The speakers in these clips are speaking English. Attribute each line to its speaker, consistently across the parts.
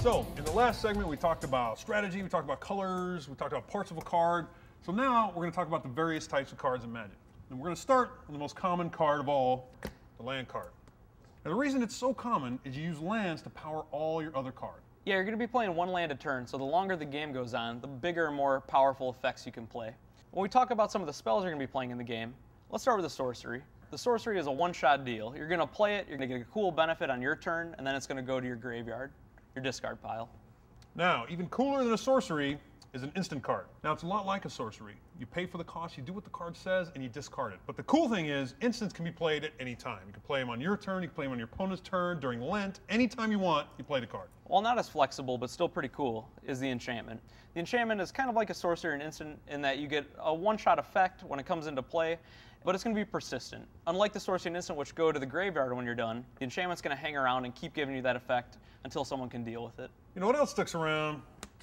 Speaker 1: So, in the last segment, we talked about strategy, we talked about colors, we talked about parts of a card. So now we're going to talk about the various types of cards in Magic. And we're going to start with the most common card of all, the land card. Now, the reason it's so common is you use lands to power all your other cards.
Speaker 2: Yeah, you're going to be playing one land a turn, so the longer the game goes on, the bigger and more powerful effects you can play. When we talk about some of the spells you're going to be playing in the game, let's start with the sorcery. The sorcery is a one-shot deal. You're going to play it, you're going to get a cool benefit on your turn, and then it's going to go to your graveyard, your discard pile.
Speaker 1: Now, even cooler than a sorcery is an instant card. Now, it's a lot like a sorcery. You pay for the cost, you do what the card says, and you discard it. But the cool thing is, instants can be played at any time. You can play them on your turn, you can play them on your opponent's turn, during Lent. Anytime you want, you play the card.
Speaker 2: While not as flexible, but still pretty cool, is the enchantment. The enchantment is kind of like a sorcery and instant in that you get a one-shot effect when it comes into play, but it's going to be persistent. Unlike the sorcery and instant, which go to the graveyard when you're done, the enchantment's going to hang around and keep giving you that effect until someone can deal with it.
Speaker 1: You know what else sticks around?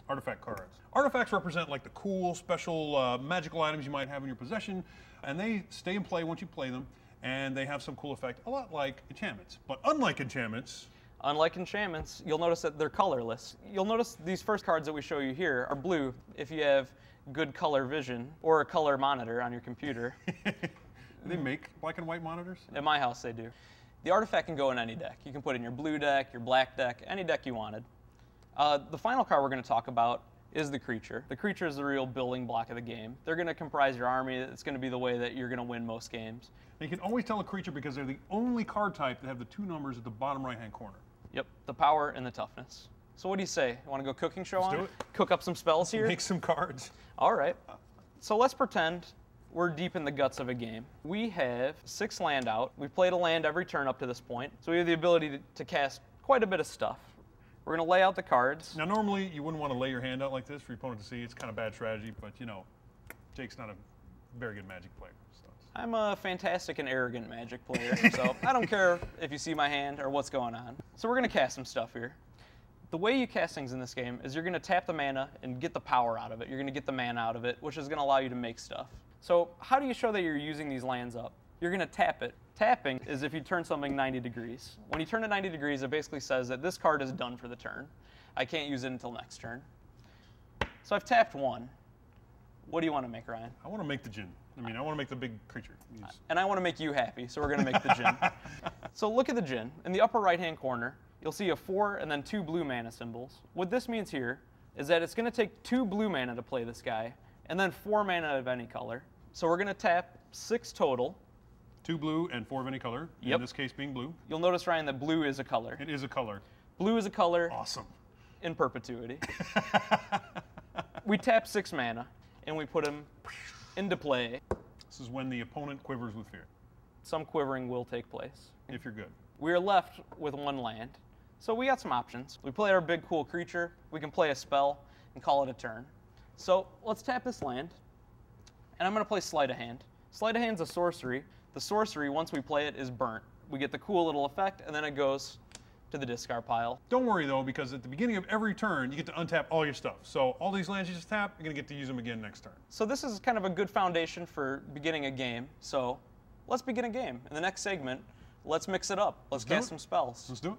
Speaker 1: Artifact cards. Artifacts represent like the cool, special magical items you might have in your possession, and they stay in play once you play them, and they have some cool effect, a lot like enchantments. But unlike enchantments,
Speaker 2: you'll notice that they're colorless. You'll notice these first cards that we show you here are blue if you have good color vision or a color monitor on your computer.
Speaker 1: They make black and white monitors?
Speaker 2: At my house, they do. The artifact can go in any deck. You can put it in your blue deck, your black deck, any deck you wanted. The final card we're going to talk about is the creature. The creature is the real building block of the game. They're going to comprise your army. It's going to be the way that you're going to win most games.
Speaker 1: And you can always tell a creature because they're the only card type that have the two numbers at the bottom right-hand corner.
Speaker 2: Yep, the power and the toughness. So what do you say? You want to go cooking show on?
Speaker 1: Let's do it.
Speaker 2: Cook up some spells here?
Speaker 1: Make some cards.
Speaker 2: All right. So let's pretend we're deep in the guts of a game. We have 6 land out. We've played a land every turn up to this point, so we have the ability to cast quite a bit of stuff. We're going to lay out the cards.
Speaker 1: Now, normally, you wouldn't want to lay your hand out like this for your opponent to see. It's kind of bad strategy, but, you know, Jake's not a very good Magic player. So.
Speaker 2: I'm a fantastic and arrogant Magic player, so I don't care if you see my hand or what's going on. So we're going to cast some stuff here. The way you cast things in this game is you're going to tap the mana and get the power out of it. You're going to get the mana out of it, which is going to allow you to make stuff. So how do you show that you're using these lands up? You're going to tap it. Tapping is if you turn something 90 degrees. When you turn it 90 degrees, it basically says that this card is done for the turn. I can't use it until next turn. So I've tapped 1. What do you want to make, Ryan?
Speaker 1: I want to make the djinn. I want to make the big creature.
Speaker 2: And I want to make you happy, so we're going to make the djinn. So look at the djinn. In the upper right-hand corner, you'll see a 4 and then 2 blue mana symbols. What this means here is that it's going to take 2 blue mana to play this guy, and then 4 mana of any color. So we're going to tap 6 total.
Speaker 1: 2 blue and 4 of any color,
Speaker 2: yep.
Speaker 1: In this case being blue.
Speaker 2: You'll notice, Ryan, that blue is a color.
Speaker 1: It is a color.
Speaker 2: Blue is a color.
Speaker 1: Awesome.
Speaker 2: In perpetuity. We tap 6 mana, and we put him into play.
Speaker 1: This is when the opponent quivers with fear.
Speaker 2: Some quivering will take place.
Speaker 1: If you're good.
Speaker 2: We are left with 1 land. So we got some options. We play our big cool creature. We can play a spell and call it a turn. So let's tap this land, and I'm going to play Sleight of Hand. Sleight of Hand's a sorcery. The sorcery, once we play it, is burnt. We get the cool little effect, and then it goes to the discard pile.
Speaker 1: Don't worry, though, because at the beginning of every turn, you get to untap all your stuff. So all these lands you just tap, you're going to get to use them again next turn.
Speaker 2: So this is kind of a good foundation for beginning a game. So let's begin a game. In the next segment, let's mix it up. Let's cast some spells.
Speaker 1: Let's do it.